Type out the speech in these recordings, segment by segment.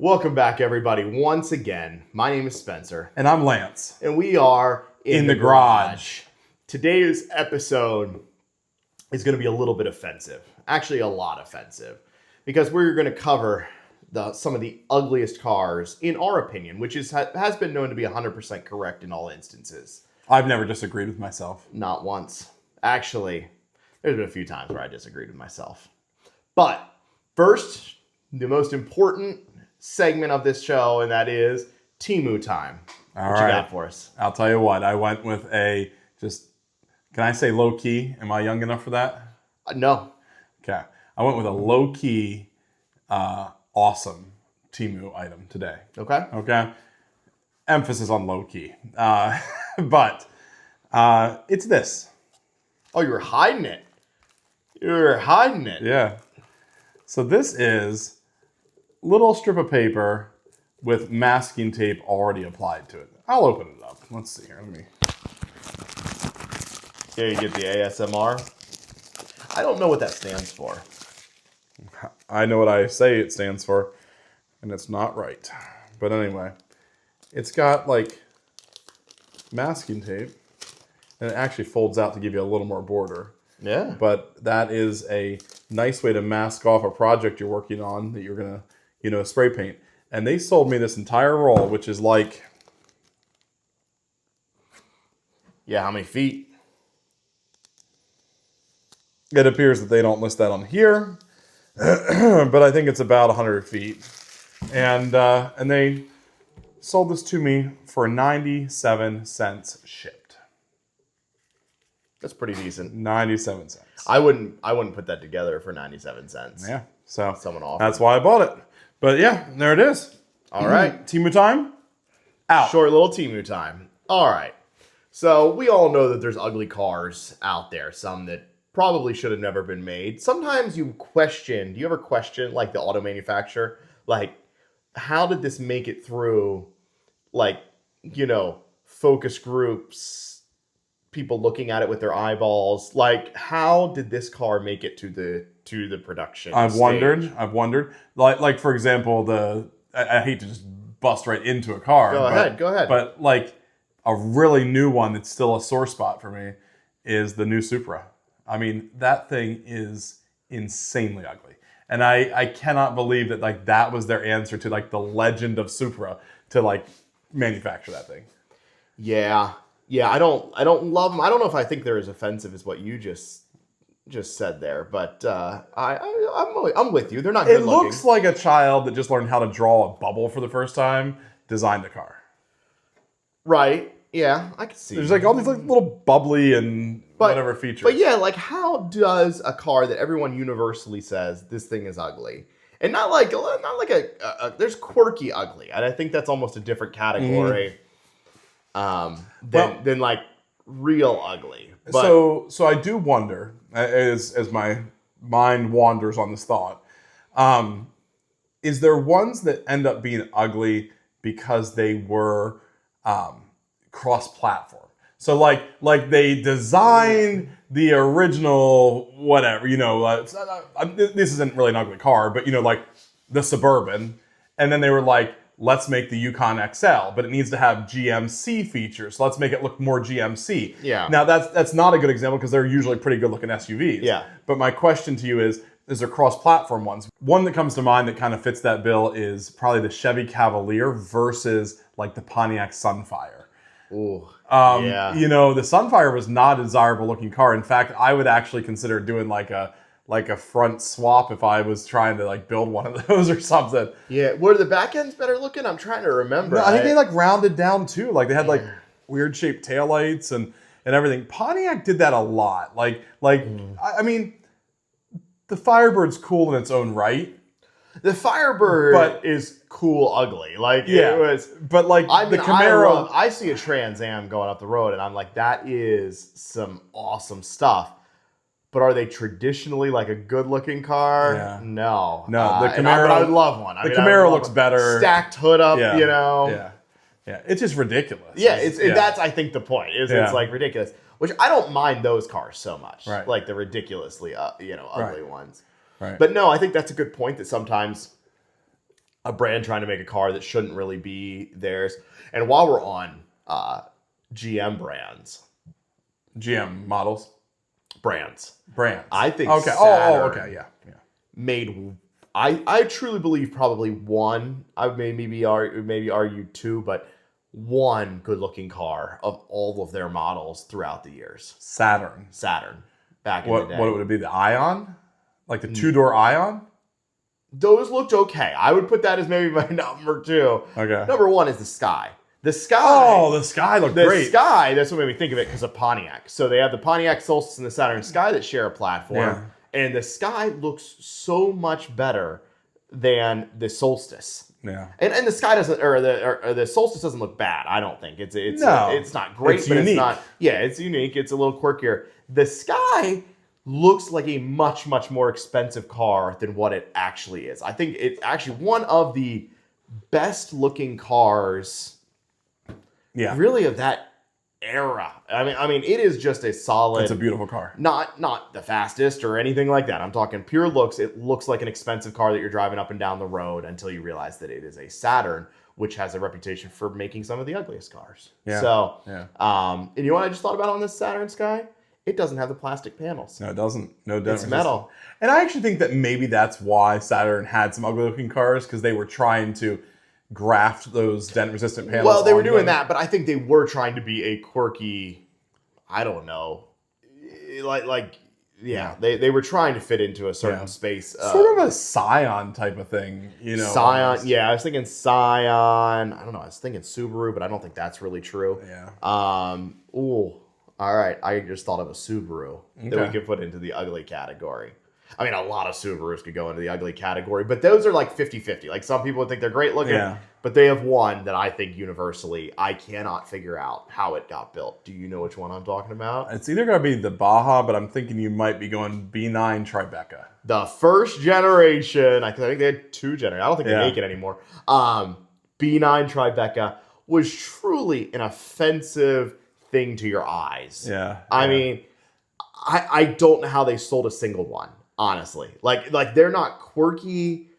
Welcome back, everybody. Once again, my name is Spencer. And I'm Lance. And we are in the garage. Today's episode is going to be a little bit offensive. Actually, a lot offensive. Because we're going to cover some of the ugliest cars, in our opinion, which has been known to be 100% correct in all instances. I've never disagreed with myself. Not once. Actually, there's been a few times where I disagreed with myself. But first, the most important segment of this show, and that is Temu time. What you got for us? I'll tell you what. I went with can I say low key? Am I young enough for that? No. Okay. I went with a low key, awesome Temu item today. Okay. Emphasis on low key. But it's this. Oh, you were hiding it. Yeah. So this is a little strip of paper with masking tape already applied to it. I'll open it up. Let's see here. Here you get the ASMR. I don't know what that stands for. I know what I say it stands for, and it's not right. But anyway, it's got like masking tape, and it actually folds out to give you a little more border. Yeah. But that is a nice way to mask off a project you're working on that you're going to, spray paint. And they sold me this entire roll, which is like... Yeah, how many feet? It appears that they don't list that on here, but I think it's about 100 feet. And they sold this to me for 97 cents shipped. That's pretty decent. 97 cents. I wouldn't put that together for 97 cents. Yeah. So someone offered. That's why I bought it. But yeah, there it is. All right. Temu time. Out. Short little Temu time. All right. So we all know that there's ugly cars out there. Some that probably should have never been made. Sometimes do you ever question like the auto manufacturer? Like, how did this make it through, like, focus groups, people looking at it with their eyeballs? Like, how did this car make it to the production I've stage? wondered. Like for example, I hate to just bust right into a car. Go ahead. But like a really new one that's still a sore spot for me is the new Supra. I mean, that thing is insanely ugly. And I cannot believe that like that was their answer to like the legend of Supra to like manufacture that thing. Yeah, I don't love them. I don't know if I think they're as offensive as what you just said there, but I'm with you. They're not good looking. It looks like a child that just learned how to draw a bubble for the first time designed a car. Right. Yeah, I can see. There's like all these like little bubbly and whatever features. But yeah, like how does a car that everyone universally says this thing is ugly, and not like there's quirky ugly, and I think that's almost a different category than like real ugly. But, so I do wonder, as my mind wanders on this thought, is there ones that end up being ugly because they were cross-platform? So like they designed the original whatever, this isn't really an ugly car, but like the Suburban, and then they were like, let's make the Yukon XL, but it needs to have GMC features. So let's make it look more GMC. Yeah. Now that's not a good example because they're usually pretty good looking SUVs. Yeah. But my question to you is there cross-platform ones? One that comes to mind that kind of fits that bill is probably the Chevy Cavalier versus like the Pontiac Sunfire. Ooh. Yeah. The Sunfire was not a desirable looking car. In fact, I would actually consider doing like a front swap if I was trying to like build one of those or something. Yeah. Were the back ends better looking? I'm trying to remember. No, I think they like rounded down too. Like they had like weird shaped taillights and everything. Pontiac did that a lot. I mean, the Firebird's cool in its own right. The Firebird is cool ugly. Like it was, but like the Camaro, I see a Trans Am going up the road and I'm like, that is some awesome stuff. But are they traditionally like a good-looking car? Yeah. No. The Camaro. But I would love one. The Camaro looks better. Stacked hood up, Yeah. It's just ridiculous. Yeah, that's I think the point is it's like ridiculous. Which I don't mind those cars so much, right. Like the ridiculously ugly ones. Right. But no, I think that's a good point that sometimes a brand trying to make a car that shouldn't really be theirs. And while we're on GM GM models, brands, I think okay. Saturn Okay, yeah. made. I truly believe probably one. I maybe argue two, but one good looking car of all of their models throughout the years. Saturn back in the day. What would it be? The Ion, like the 2-door Ion. Those looked okay. I would put that as maybe my number two. Okay. Number one is the Sky. The Sky. Oh, the Sky looked great. The Sky, that's what made me think of it because of Pontiac. So they have the Pontiac Solstice and the Saturn Sky that share a platform. Yeah. And the Sky looks so much better than the Solstice. Yeah. And the Sky doesn't, or the Solstice doesn't look bad, I don't think. It's not great, it's but unique. it's not, it's unique. It's a little quirkier. The Sky looks like a much, much more expensive car than what it actually is. I think it's actually one of the best looking cars really of that era. I mean, it is just a solid. It's a beautiful car. Not the fastest or anything like that. I'm talking pure looks. It looks like an expensive car that you're driving up and down the road until you realize that it is a Saturn, which has a reputation for making some of the ugliest cars. Yeah. So, yeah. And you know what I just thought about on this Saturn Sky? It doesn't have the plastic panels. No, it doesn't. No, it's metal. And I actually think that maybe that's why Saturn had some ugly looking cars, because they were trying to graft those dent resistant panels. Well, they were doing that, but I think they were trying to be a quirky, I don't know, they were trying to fit into a certain space. Sort of a Scion type of thing, Scion, almost. Yeah, I was thinking Scion. I don't know, I was thinking Subaru, but I don't think that's really true. Yeah. All right, I just thought of a Subaru that we could put into the ugly category. I mean, a lot of Subarus could go into the ugly category, but those are like 50-50. Like some people would think they're great looking, but they have one that I think universally, I cannot figure out how it got built. Do you know which one I'm talking about? It's either going to be the Baja, but I'm thinking you might be going B9 Tribeca. The first generation, I think they had 2 generations. I don't think they make it anymore. B9 Tribeca was truly an offensive thing to your eyes. Yeah. I mean, I don't know how they sold a single one, honestly. Like they're not quirky,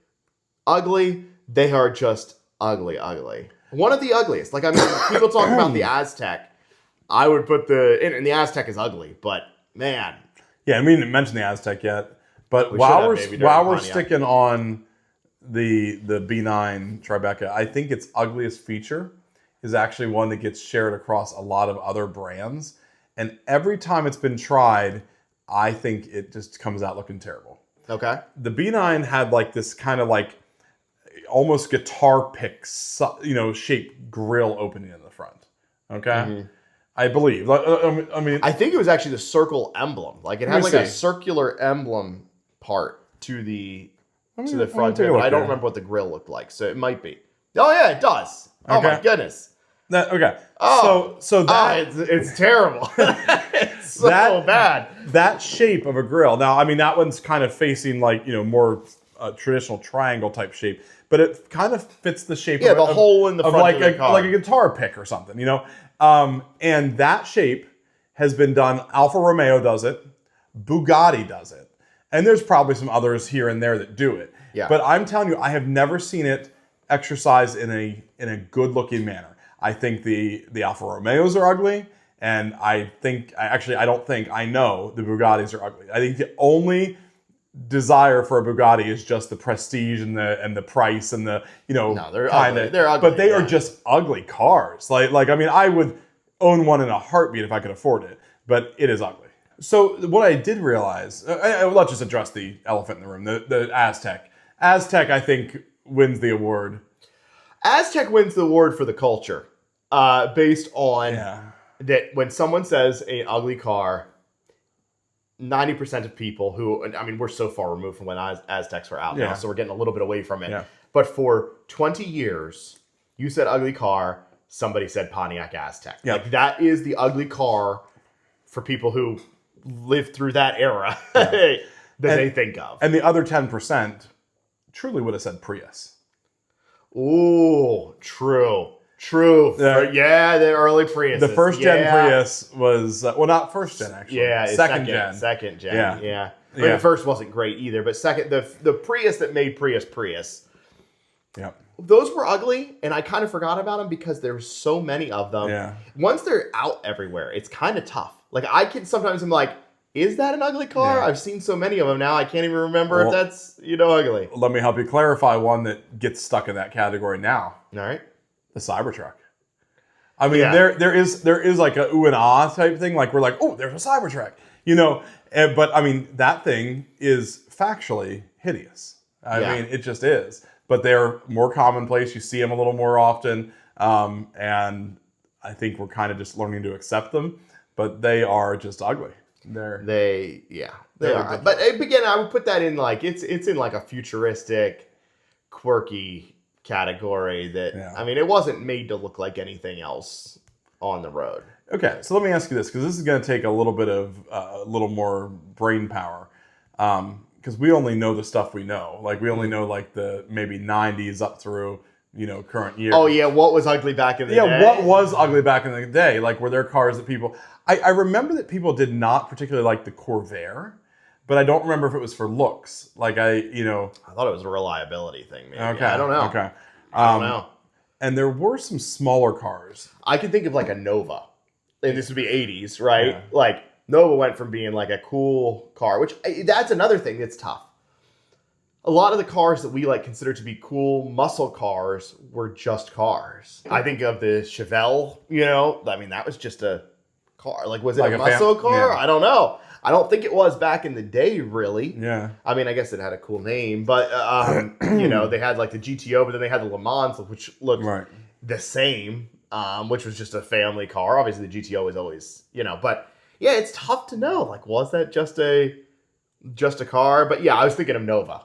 ugly. They are just ugly. One of the ugliest. Like, I mean, people talk about the Aztec. I would put and the Aztec is ugly, but man. Yeah, I mean, didn't mention the Aztec yet. But while we're sticking on the B9 Tribeca, I think its ugliest feature is actually one that gets shared across a lot of other brands. And every time it's been tried, I think it just comes out looking terrible. Okay. The B9 had like this kind of like almost guitar pick, shaped grill opening in the front. Okay. Mm-hmm. I believe. I mean, I think it was actually the circle emblem. Like it had like a circular emblem part to the front. But I don't remember what the grill looked like, so it might be. Oh yeah, it does. Oh my goodness. It's terrible. It's so bad. That shape of a grill. Now, I mean, that one's kind of facing like, more traditional triangle type shape, but it kind of fits the shape of the hole in the front of the car. Like a guitar pick or something, and that shape has been done. Alfa Romeo does it. Bugatti does it. And there's probably some others here and there that do it. Yeah. But I'm telling you, I have never seen it exercised in a good looking manner. I think the Alfa Romeos are ugly, and I know the Bugattis are ugly. I think the only desire for a Bugatti is just the prestige and the price and the No, they're ugly. They're ugly, but they are just ugly cars. Like I mean, I would own one in a heartbeat if I could afford it, but it is ugly. So what I did realize, let's just address the elephant in the room, the Aztec. Aztec, I think, wins the award. Aztec wins the award for the culture, based on that when someone says an ugly car, 90% of people who, I mean, we're so far removed from when Aztecs were out now, so we're getting a little bit away from it. Yeah. But for 20 years, you said ugly car, somebody said Pontiac Aztec. Yeah. Like that is the ugly car for people who lived through that era they think of. And the other 10% truly would have said Prius. Ooh, true. The early Prius. The first gen Prius was not first gen actually. Yeah, second gen. Second gen. Yeah. I mean, the first wasn't great either, but second, the Prius that made Prius Yep. Those were ugly, and I kind of forgot about them because there were so many of them. Yeah. Once they're out everywhere, it's kind of tough. Like I can sometimes I'm like, is that an ugly car? Yeah. I've seen so many of them now. I can't even remember if Well, that's ugly. Let me help you clarify one that gets stuck in that category now. All right. The Cybertruck. I mean, Yeah. there is like a ooh and ah type thing. Like we're like, oh, there's a Cybertruck, but I mean, that thing is factually hideous. I mean, it just is. But they're more commonplace. You see them a little more often, and I think we're kind of just learning to accept them. But they are just ugly. They are. But again, I would put that in like it's in like a futuristic, quirky category that I mean, it wasn't made to look like anything else on the road. Okay, so let me ask you this, because this is going to take a little bit of a little more brain power, because we only know the stuff we know. Like we only know like the maybe 90s up through current year. Oh yeah, what was ugly back in the day? Yeah, what was ugly back in the day? Like were there cars that people? I remember that people did not particularly like the Corvair, but I don't remember if it was for looks. Like I thought it was a reliability thing. Maybe. Okay, I don't know. Okay, I don't know. And there were some smaller cars. I could think of like a Nova, and this would be 80s, right? Yeah. Like Nova went from being like a cool car, which that's another thing that's tough. A lot of the cars that we like consider to be cool muscle cars were just cars. I think of the Chevelle, I mean, that was just a car. Like, was it Like a a muscle car? yeah. I don't know. I don't think it was back in the day, really. Yeah. I mean, I guess it had a cool name, but, they had like the GTO, but then they had the Le Mans, which looked the same, which was just a family car. Obviously, the GTO was always, but yeah, it's tough to know. Like, was that just a car? But yeah, I was thinking of Nova.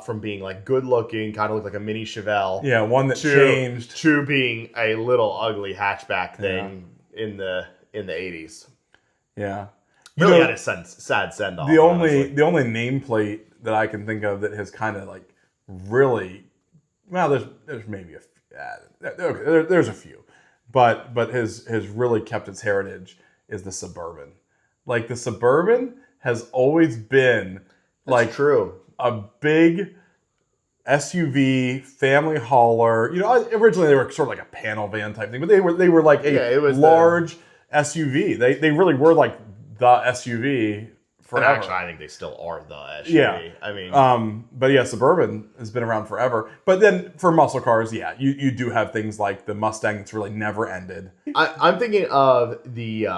From being like good looking, kind of looked like a mini Chevelle. Yeah, one that changed to being a little ugly hatchback thing in the 80s. Yeah, Really had a sad send off. The only nameplate that I can think of that has kind of like really, well, there's maybe there's a few, but has really kept its heritage is the Suburban. Like the Suburban has always been like true. A big SUV family hauler. Originally they were sort of like a panel van type thing, but they were like a large SUV. They really were like the SUV forever. And actually, I think they still are the SUV. Yeah. I mean, but yeah, Suburban has been around forever. But then for muscle cars, you do have things like the Mustang that's really never ended. I'm thinking of the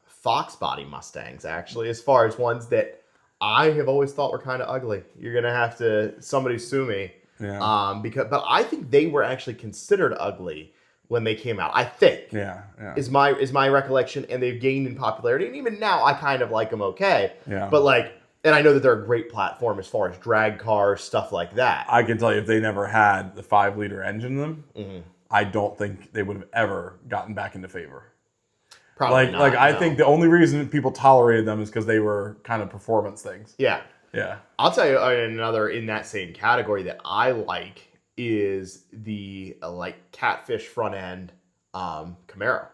Fox body Mustangs, actually, as far as ones that I have always thought were kind of ugly. You're gonna have to somebody sue me, but I think they were actually considered ugly when they came out. I think, is my recollection, and they've gained in popularity. And even now, I kind of like them okay. Yeah. But and I know that they're a great platform as far as drag cars, stuff like that. I can tell you, if they never had the 5-liter engine in them, I don't think they would have ever gotten back into favor. Probably not, I think the only reason people tolerated them is because they were kind of performance things. Yeah. Yeah. I'll tell you another in that same category that I like is the catfish front end Camaro.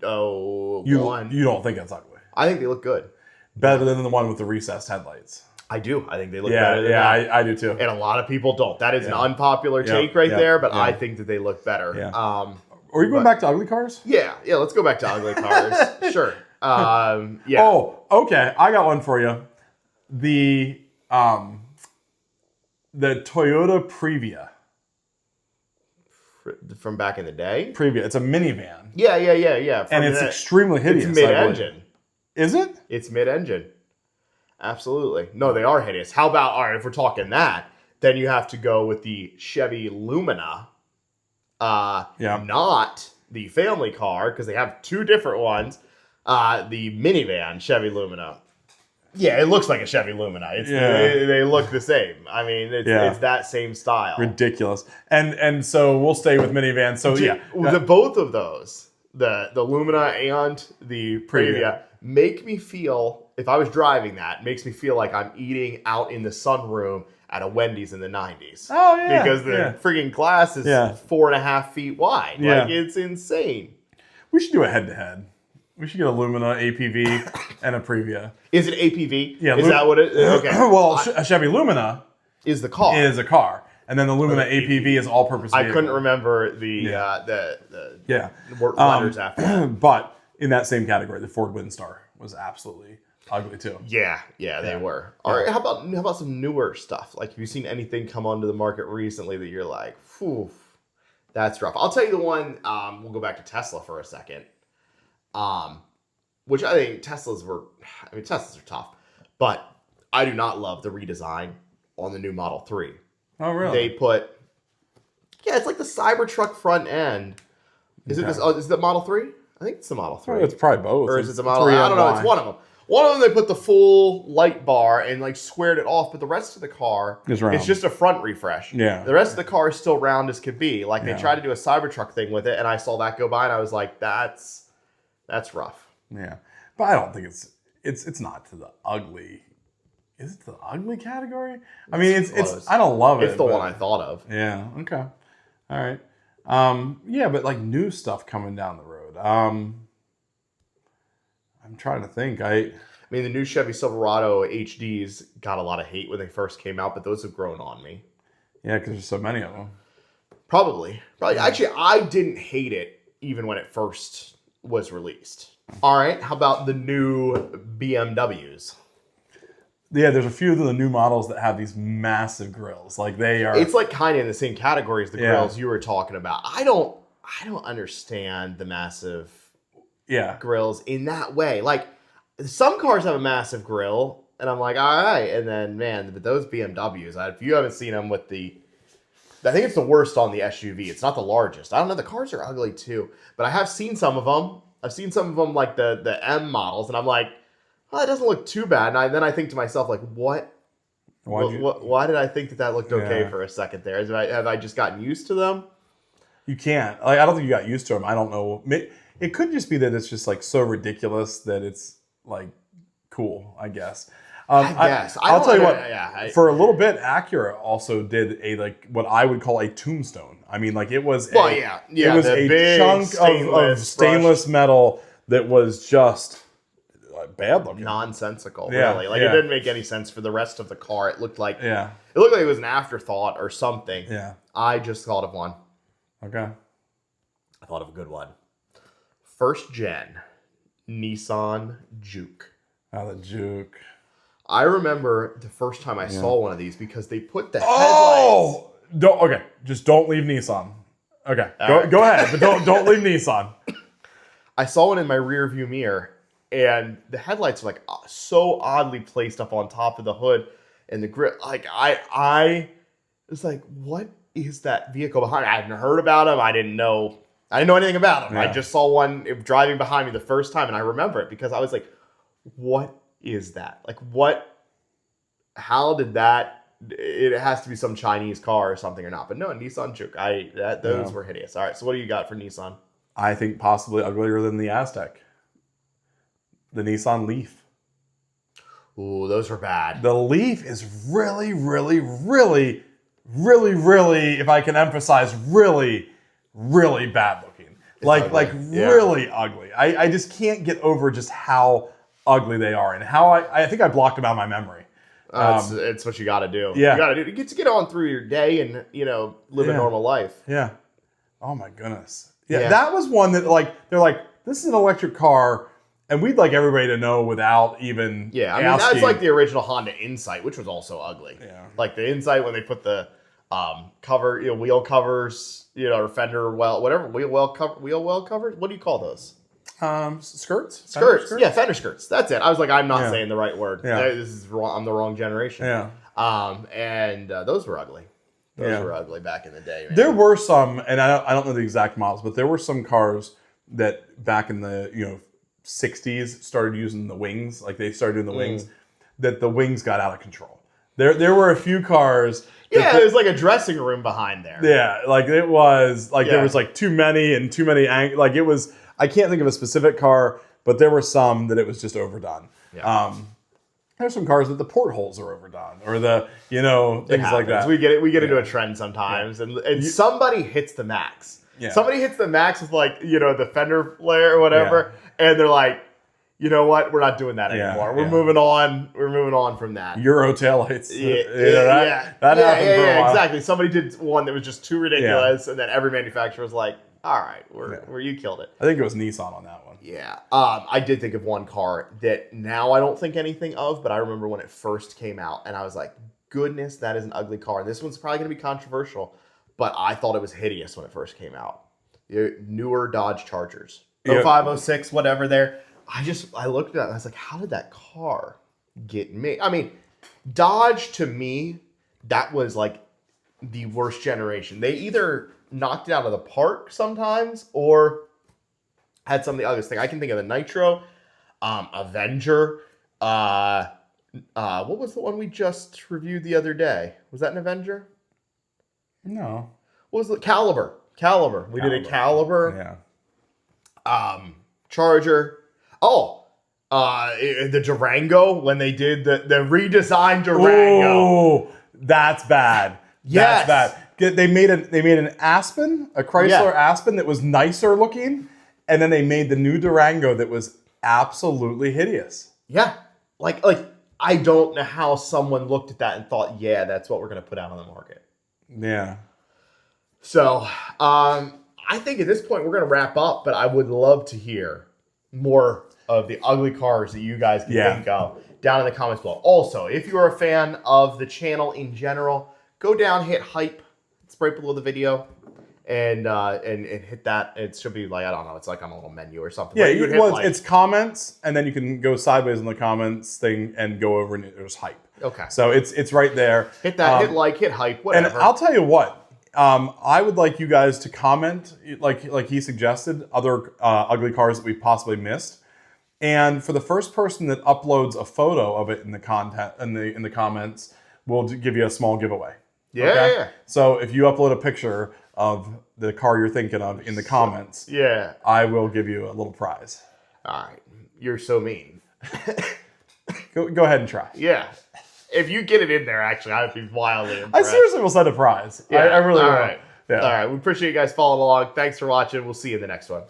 You don't think that's ugly? I think they look good. Better than the one with the recessed headlights. I do. I think they look better than that. I do too. And a lot of people don't. That is an unpopular take there, but I think that they look better. Yeah. Are you going back to ugly cars? Yeah, let's go back to ugly cars. Sure. Yeah. Oh, okay. I got one for you. The Toyota Previa. From back in the day? Previa. It's a minivan. Yeah. And it's extremely hideous. It's mid-engine. Is it? It's mid-engine. Absolutely. No, they are hideous. How about, all right, if we're talking that, then you have to go with the Chevy Lumina. Not the family car, because they have two different ones. The minivan Chevy Lumina. Yeah, it looks like a Chevy Lumina. They look the same. I mean, it's that same style. Ridiculous. And so we'll stay with minivans. So both of those, the Lumina and the Previa, make me feel, if I was driving that, makes me feel like I'm eating out in the sunroom at a Wendy's in the 90s. Oh, yeah. Because the friggin' glass is 4.5 feet wide. Yeah. Like, it's insane. We should do a head-to-head. We should get a Lumina APV and a Previa. Is it APV? Yeah. Is that what it is? Okay. Well, a Chevy Lumina is the car. Is a car. And then the Lumina APV is all-purpose vehicle. I couldn't remember the letters after that. But in that same category, the Ford Windstar was absolutely ugly too. Yeah, they were. All right, how about some newer stuff? Like, have you seen anything come onto the market recently that you're like, phew, that's rough? I'll tell you the one. We'll go back to Tesla for a second. Which I think Teslas are tough, but I do not love the redesign on the new Model 3. Oh, really? They put, it's like the Cybertruck front end. Is it this? Oh, is it the Model 3? I think it's the Model 3. It's probably both. Or is it the Model? I don't know. It's one of them. One of them, they put the full light bar and like squared it off, but the rest of the car is round. It's just a front refresh. Yeah. The rest of the car is still round as could be. Like, they tried to do a Cybertruck thing with it, and I saw that go by, and I was like, that's rough. Yeah, but I don't think it's not to the ugly. Is it the ugly category? I mean, it's I don't love it. It's the one I thought of. Yeah. Okay. All right. Yeah, but like new stuff coming down the road. I'm trying to think. I mean, the new Chevy Silverado HDs got a lot of hate when they first came out, but those have grown on me. Yeah, because there's so many of them. Probably. Actually, I didn't hate it even when it first was released. All right. How about the new BMWs? Yeah, there's a few of the new models that have these massive grills. Like, they are. It's like kind of in the same category as the grills you were talking about. I don't understand the massive grills in that way. Like, some cars have a massive grill, and I'm like, all right. And then, man, but those BMWs, if you haven't seen them with I think it's the worst on the SUV. It's not the largest. I don't know. The cars are ugly too, but I have seen some of them. I've seen some of them like the M models, and I'm like, well, it doesn't look too bad. And then I think to myself, like, what? Why did I think that looked okay for a second there? Have I just gotten used to them? You can't. Like, I don't think you got used to them. I don't know. It could just be that it's just like so ridiculous that it's like cool, I guess. I guess. I'll tell you what. For a little bit, Acura also did a like what I would call a tombstone. I mean, like, it was it was a chunk of stainless metal that was just bad looking, nonsensical. Really, like it didn't make any sense for the rest of the car. It looked like it was an afterthought or something. Yeah, I just thought of one. Okay, I thought of a good one. First gen Nissan Juke. Oh, the Juke. I remember the first time I saw one of these because they put the headlights. Just don't leave Nissan. Okay, go ahead, but don't leave Nissan. I saw one in my rear view mirror, and the headlights were like so oddly placed up on top of the hood and the grip. Like, I was like, what is that vehicle behind me? I hadn't heard about them. I didn't know anything about them. Yeah. I just saw one driving behind me the first time, and I remember it because I was like, what is that? Like, what? How did that? It has to be some Chinese car or something or not. But no, Nissan Juke. Those were hideous. All right, so what do you got for Nissan? I think possibly uglier than the Aztec. The Nissan Leaf. Ooh, those were bad. The Leaf is really, really, really, really, really, if I can emphasize, really, really bad looking. Really ugly. I just can't get over just how ugly they are and how I think I blocked them out of my memory. It's what you got to do. Yeah. You got to do to get on through your day and live a normal life. Yeah. Oh my goodness. Yeah, that was one that they're like, this is an electric car, and we'd like everybody to know without even asking. That's like the original Honda Insight, which was also ugly. Yeah. Like the Insight when they put the cover, wheel covers, or fender whatever wheel well covers. What do you call those? Skirts. Yeah, fender skirts. That's it. I was like, I'm not saying the right word. Yeah. This is wrong. I'm the wrong generation. Yeah. And those were ugly. Those were ugly back in the day, man. There were some, and I don't know the exact models, but there were some cars that back in the 60s started using the wings, like they started doing the wings, that the wings got out of control. There were a few cars. Yeah, it was like a dressing room behind there. Yeah, like it was like there was like too many like it was. I can't think of a specific car, but there were some that it was just overdone. Yeah. There's some cars that the portholes are overdone, or the things like that. We get into a trend sometimes, and somebody hits the max. Yeah. Somebody hits the max with the fender flare or whatever, and they're like, you know what? We're not doing that Yeah, anymore. We're yeah. moving on. We're moving on from that. Euro taillights. That happened for a while. exactly. Somebody did one that was just too ridiculous, and then every manufacturer was like, "All right, where you killed it." I think it was Nissan on that one. Yeah. I did think of one car that now I don't think anything of, but I remember when it first came out, and I was like, "Goodness, that is an ugly car." This one's probably going to be controversial, but I thought it was hideous when it first came out. The newer Dodge Chargers, 05, 06, whatever. There, I looked at it and I was like, "How did that car get made?" I mean, Dodge to me, that was like the worst generation. They either knocked it out of the park sometimes or had some of the ugliest thing. I can think of the Nitro, Avenger. What was the one we just reviewed the other day? Was that an Avenger? No. What was the Caliber? We did a Caliber. Yeah. Charger. The Durango, when they did the redesigned Durango. Oh, that's bad. Yes. That's bad. They made an Aspen, a Chrysler Aspen that was nicer looking, and then they made the new Durango that was absolutely hideous. Yeah. Like I don't know how someone looked at that and thought, yeah, that's what we're going to put out on the market. Yeah. So, I think at this point we're going to wrap up, but I would love to hear more of the ugly cars that you guys can think of down in the comments below. Also, if you're a fan of the channel in general, go down, hit hype. It's right below the video. And hit that. It should be like, I don't know, it's like on a little menu or something. Yeah, you hit it's comments, and then you can go sideways in the comments thing and go over and there's hype. Okay. So it's right there. Hit that, hit like, hit hype, whatever. And I'll tell you what, I would like you guys to comment, like he suggested, other ugly cars that we possibly missed. And for the first person that uploads a photo of it in the comments, we'll give you a small giveaway. Yeah. Okay? Yeah. So if you upload a picture of the car you're thinking of in the comments, I will give you a little prize. All right. You're so mean. Go ahead and try. Yeah. If you get it in there, actually, I'd be wildly impressed. I seriously will send a prize. Yeah. I really will. All right. Yeah. All right. We appreciate you guys following along. Thanks for watching. We'll see you in the next one.